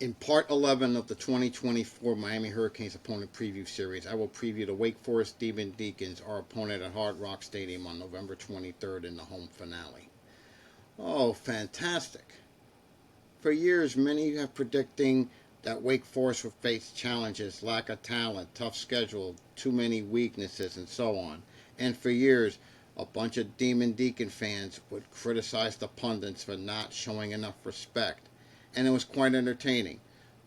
In part 11 of the 2024 Miami Hurricanes opponent preview series, I will preview the Wake Forest Demon Deacons, our opponent at Hard Rock Stadium on November 23rd in the home finale. Oh, fantastic. For years, many have predicting that Wake Forest would face challenges, lack of talent, tough schedule, too many weaknesses, and so on. And for years, a bunch of Demon Deacon fans would criticize the pundits for not showing enough respect. And it was quite entertaining.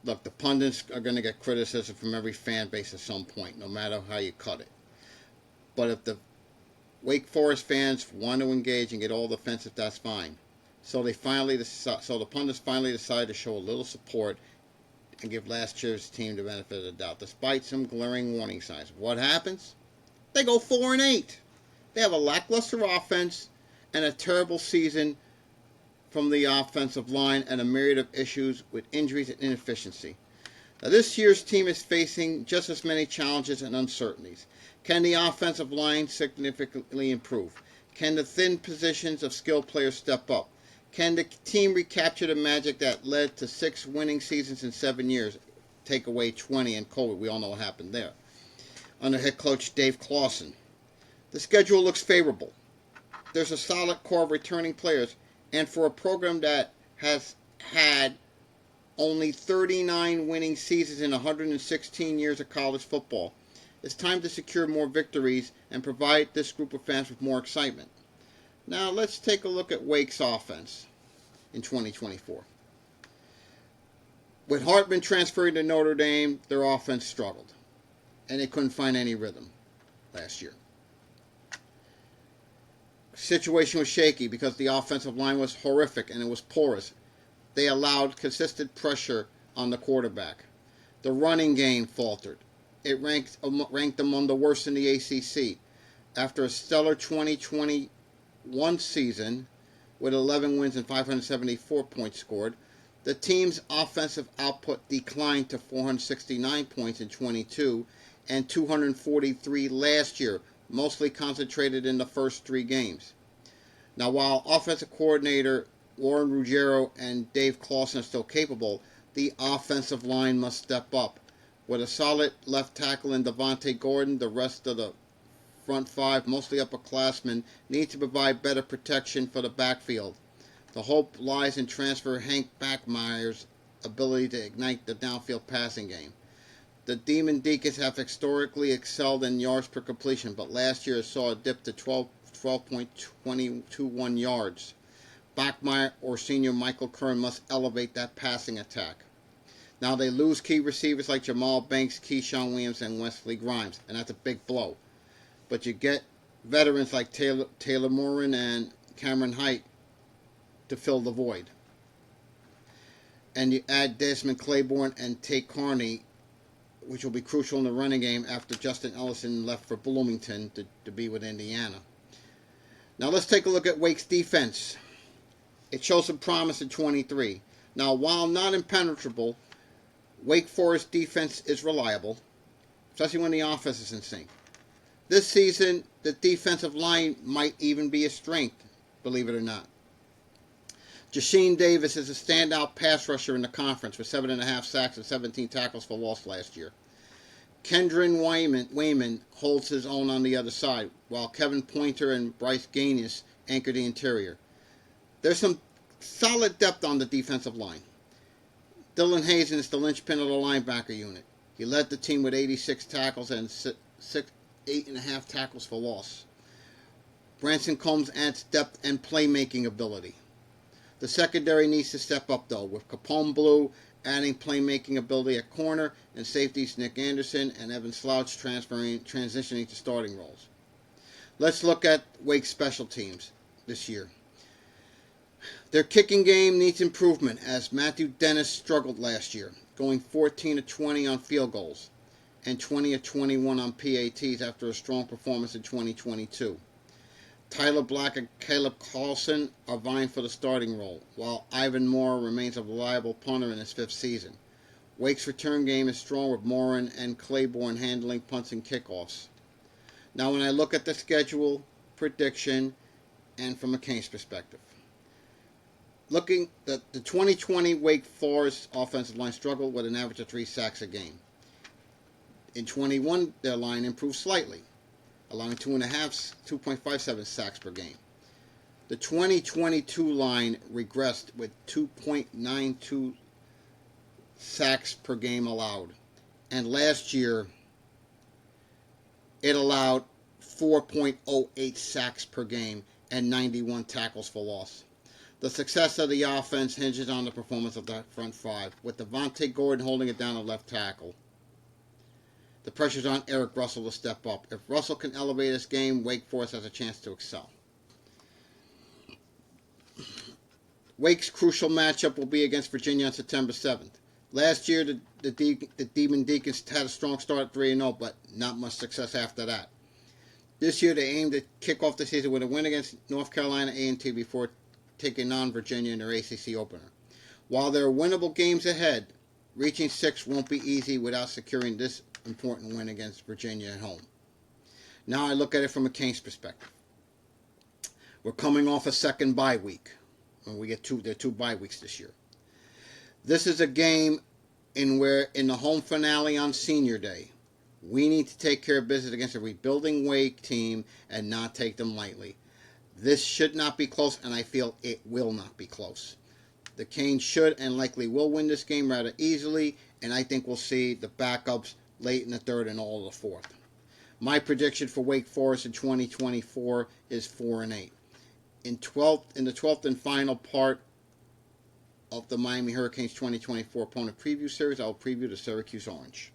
Look, the pundits are going to get criticism from every fan base at some point, no matter how you cut it. But if the Wake Forest fans want to engage and get all defensive, that's fine. So the pundits finally decided to show a little support and give last year's team the benefit of the doubt, despite some glaring warning signs. What happens? They go 4-8. They have a lackluster offense and a terrible season from the offensive line and a myriad of issues with injuries and inefficiency. Now, this year's team is facing just as many challenges and uncertainties. Can the offensive line significantly improve? Can the thin positions of skilled players step up? Can the team recapture the magic that led to 6 winning seasons in 7 years? Take away 20 and COVID. We all know what happened there. Under head coach Dave Clawson. The schedule looks favorable. There's a solid core of returning players. And for a program that has had only 39 winning seasons in 116 years of college football, it's time to secure more victories and provide this group of fans with more excitement. Now let's take a look at Wake's offense in 2024. With Hartman transferring to Notre Dame, their offense struggled, and they couldn't find any rhythm last year. Situation was shaky because the offensive line was horrific and it was porous. They allowed consistent pressure on the quarterback. The running game faltered. It ranked among the worst in the ACC. After a stellar 2021 season with 11 wins and 574 points scored, the team's offensive output declined to 469 points in 22 and 243 last year, mostly concentrated in the first 3 games. Now, while offensive coordinator Warren Ruggiero and Dave Clawson are still capable, the offensive line must step up. With a solid left tackle in Devontae Gordon, the rest of the front 5, mostly upperclassmen, need to provide better protection for the backfield. The hope lies in transfer Hank Backmeyer's ability to ignite the downfield passing game. The Demon Deacons have historically excelled in yards per completion, but last year saw a dip to 12.221 yards. Backmeyer or senior Michael Kern must elevate that passing attack. Now they lose key receivers like Jamal Banks, Keyshawn Williams, and Wesley Grimes, and that's a big blow. But you get veterans like Taylor Morin and Cameron Height to fill the void. And you add Desmond Claiborne and Tate Carney, which will be crucial in the running game after Justin Ellison left for Bloomington to be with Indiana. Now let's take a look at Wake's defense. It shows some promise in 23. Now, while not impenetrable, Wake Forest defense is reliable, especially when the offense is in sync. This season, the defensive line might even be a strength, believe it or not. Jasheen Davis is a standout pass rusher in the conference with 7.5 sacks and 17 tackles for loss last year. Kendron Wayman holds his own on the other side, while Kevin Pointer and Bryce Gaines anchor the interior. There's some solid depth on the defensive line. Dylan Hazen is the linchpin of the linebacker unit. He led the team with 86 tackles and 8.5 tackles for loss. Branson Combs adds depth and playmaking ability. The secondary needs to step up, though, with Capone Blue adding playmaking ability at corner, and safeties Nick Anderson and Evan Slouch transitioning to starting roles. Let's look at Wake's special teams this year. Their kicking game needs improvement, as Matthew Dennis struggled last year, going 14 of 20 on field goals and 20 of 21 on PATs after a strong performance in 2022. Tyler Black and Caleb Carlson are vying for the starting role, while Ivan Moore remains a reliable punter in his 5th season. Wake's return game is strong, with Morin and Claiborne handling punts and kickoffs. Now, when I look at the schedule, prediction, and from a Canes perspective, Looking the 2020 Wake Forest offensive line struggled with an average of 3 sacks a game. In 21, their line improved slightly, allowing 2.57 sacks per game. The 2022 line regressed with 2.92 sacks per game allowed, and last year it allowed 4.08 sacks per game and 91 tackles for loss. The success of the offense hinges on the performance of the front five, with Devontae Gordon holding it down at left tackle. The pressure's on Eric Russell to step up. If Russell can elevate his game, Wake Forest has a chance to excel. Wake's crucial matchup will be against Virginia on September 7th. Last year, the Demon Deacons had a strong start at 3-0, but not much success after that. This year, they aim to kick off the season with a win against North Carolina A&T before taking on Virginia in their ACC opener. While there are winnable games ahead, reaching 6 won't be easy without securing this important win against Virginia at home. Now I look at it from a Canes perspective. We're coming off a second bye week. When we get there are 2 bye weeks this year. This is a game in the home finale on Senior Day, we need to take care of business against a rebuilding Wake team and not take them lightly. This should not be close, and I feel it will not be close. The Canes should and likely will win this game rather easily, and I think we'll see the backups late in the third and all of the fourth. My prediction for Wake Forest in 2024 is 4-8. In the 12th and final part of the Miami Hurricanes 2024 opponent preview series, I'll preview the Syracuse Orange.